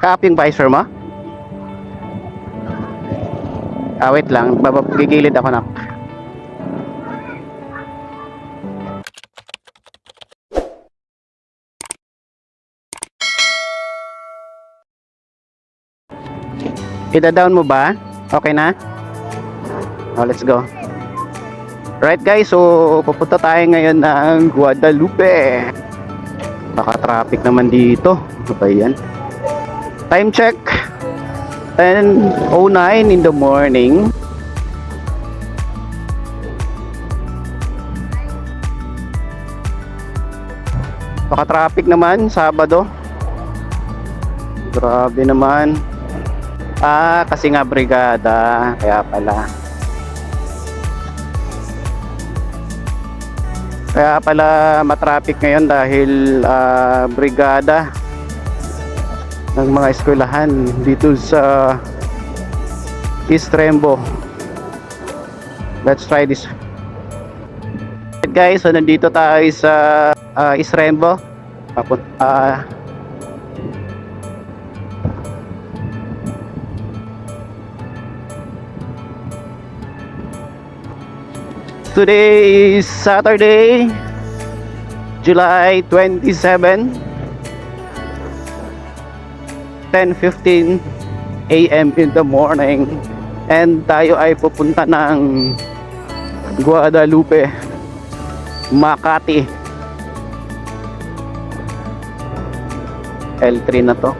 Naka-up yung visor mo? Wait lang, gigilid ako na. Ida-down mo ba? Okay na? Oh, let's go. Right guys, so pupunta tayo ngayon ng Guadalupe. Baka traffic naman dito. Ano ba yan? Time check 10:09 in the morning. Baka traffic naman Sabado. Grabe naman. Kasi nga brigada, kaya pala. Kaya pala matraffic ngayon dahil brigada ng mga eskwelahan dito sa East Rembo. Let's try this. Guys, so nandito tayo sa East Rembo. Today is Saturday, July 27, 10:15 AM in the morning. And tayo ay pupunta ng Guadalupe, Makati. L3 na to.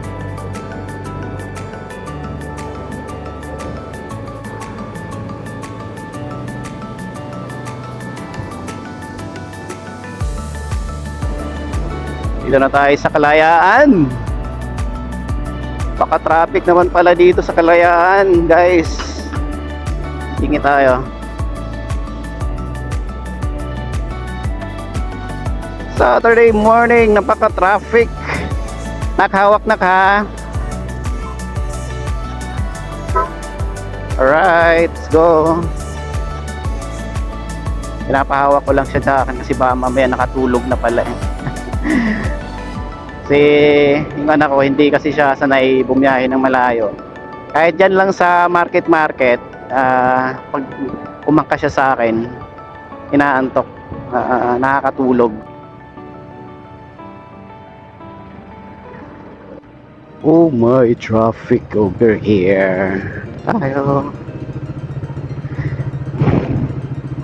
Dito na tayo sa Kalayaan. Baka traffic naman pala dito sa Kalayaan, guys. Tingin tayo. Saturday morning, napaka-traffic. Nakhawak na ka. Alright, let's go. Pinapahawak ko lang siya sa akin kasi baka mamaya nakatulog na pala eh. Kasi yung anak ko hindi kasi siya sanay bumiyahe ng malayo. Kahit dyan lang sa market pag umangka siya sa akin, inaantok, nakakatulog. Oh my, traffic over here. Tayo.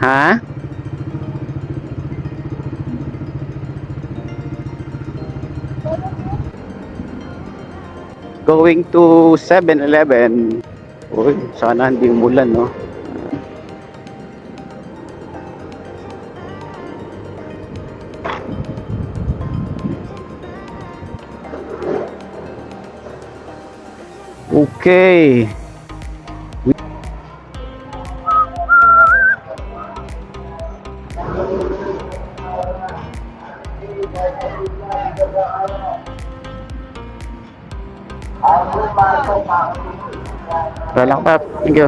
Ha? Going to 7-Eleven. Uy, sana hindi umulan, no? Okay. Wala lang pa. Thank you.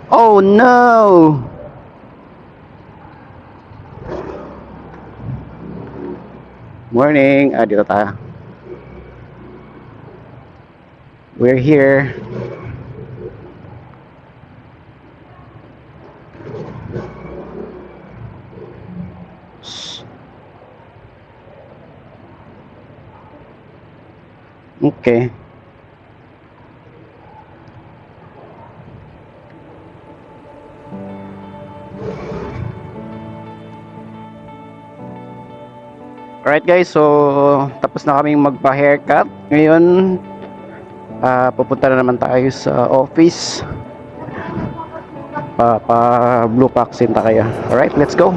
Oh no! Morning. Dito tayo. We're here. Okay. Alright guys, so tapos na kaming magpa-haircut. Ngayon, pupunta na naman tayo sa office. Blue vaccine tayo. Alright, let's go.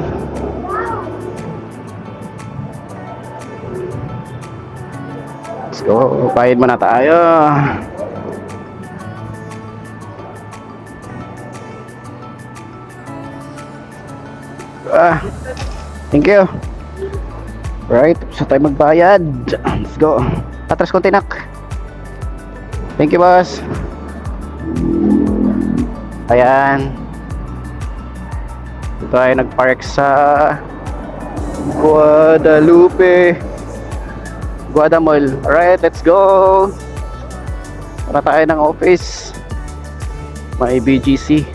Let's go, bayad muna tayo. Thank you. Right, so tayo magbayad. Let's go. Atras konti nak. Thank you boss. Ayan. Ito ay nagpark sa Guadalupe. Guadamall. Alright, let's go. Para tayo ng office. May BGC.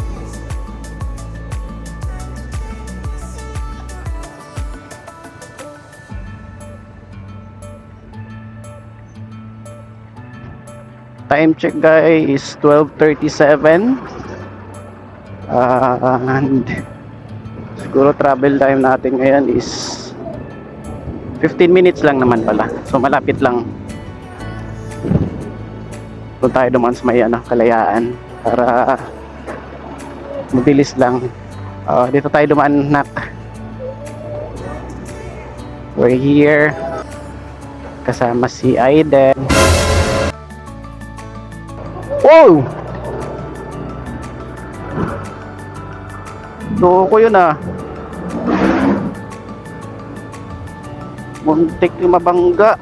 Time check guys is 12:37. And siguro travel time natin ngayon is 15 minutes lang naman pala. So malapit lang. Doon tayo dumaan sa may Kalayaan para mabilis lang. Dito tayo dumaan, nak. We're here kasama si Aiden. Oh! Loko yun Muntik yung mabangga.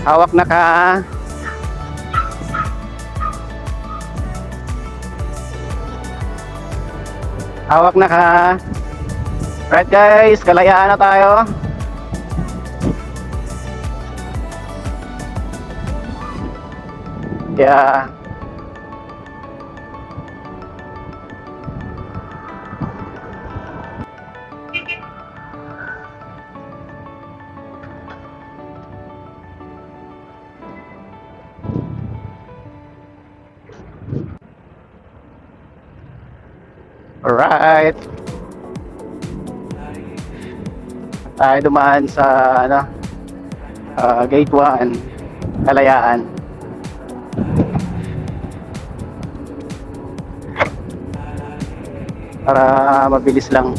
Hawak na ka. Hawak na ka. Right guys, Kalayaan na tayo. Yeah. Alright. Tayo dumaan sa gate 1, Kalayaan. Para mabilis lang.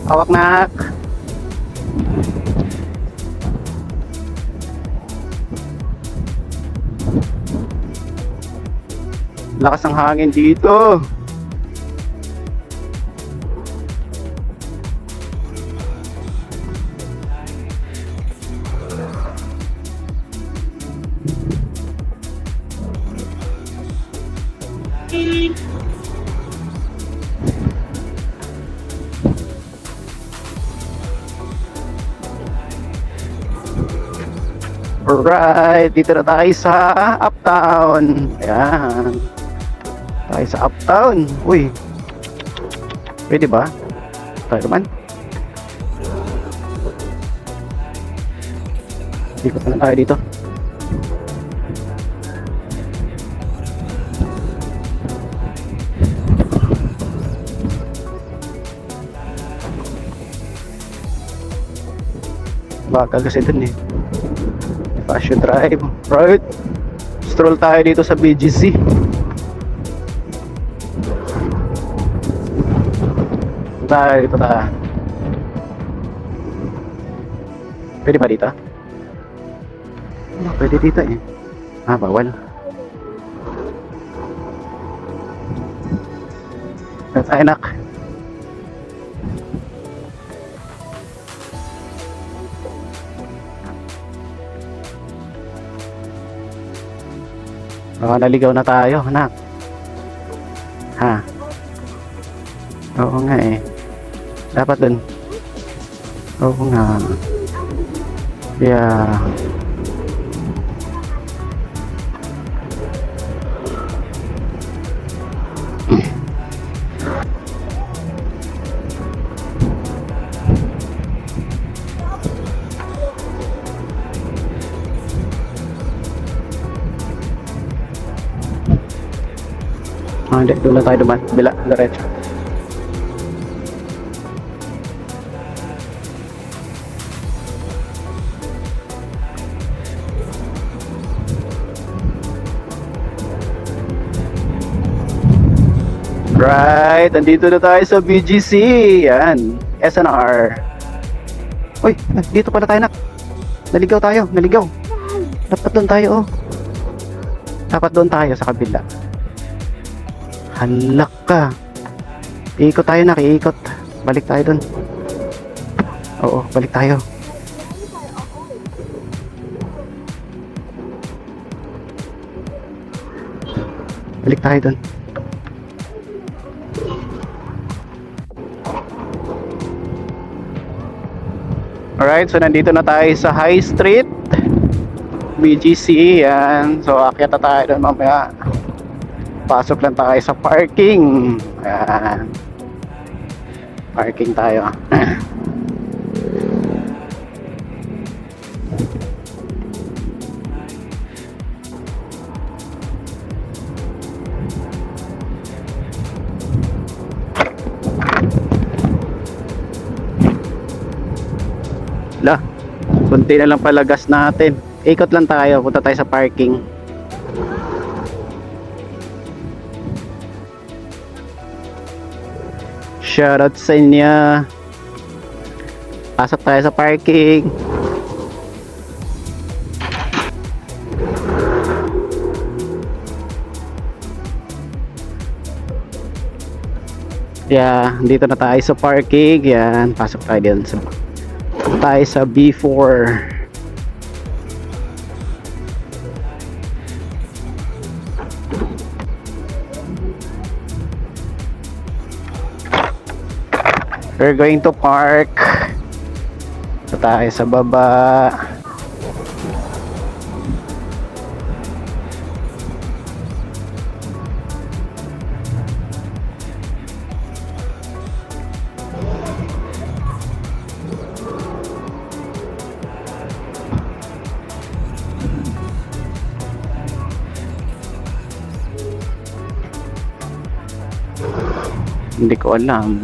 Hawak nak. Lakas ng hangin dito. Alright, dito na tayo sa Uptown. Ayan. Tayo sa Uptown. Uy. Pwede ba? Tayo naman. Ikot na tayo dito. Bakal kasi dun Fashion Drive. Right. Stroll tayo dito sa BGC. Dito tayo. Pwede ba dito? Pwede dito bawal. Tayo nak. Naligaw na tayo, anak. Ha? Oo nga Dapat dun. Oo nga. Yeah. Hindi, doon na tayo duman. Bila, diretso. Right, andito na tayo sa BGC. Yan, SNR. Uy, dito pala tayo, nak. Naligaw tayo, naligaw. Dapat doon tayo, oh. Dapat doon tayo sa kabila. Halak ka. Iikot tayo, nak, iikot. Balik tayo doon. Oo, balik tayo. Balik tayo doon. Alright, so nandito na tayo sa High Street BGC, yan. So akyat na tayo doon mamaya. Pasok lang tayo sa parking. Yan. Parking tayo. La, kunti na lang pala gas natin. Ikot lang tayo, punta tayo sa parking. Shoutout sa inyo. Pasok tayo sa parking. Yeah, dito na tayo sa parking. Yan, pasok tayo din sa B4. We're going to park. Ito tayo sa baba. Hindi ko alam.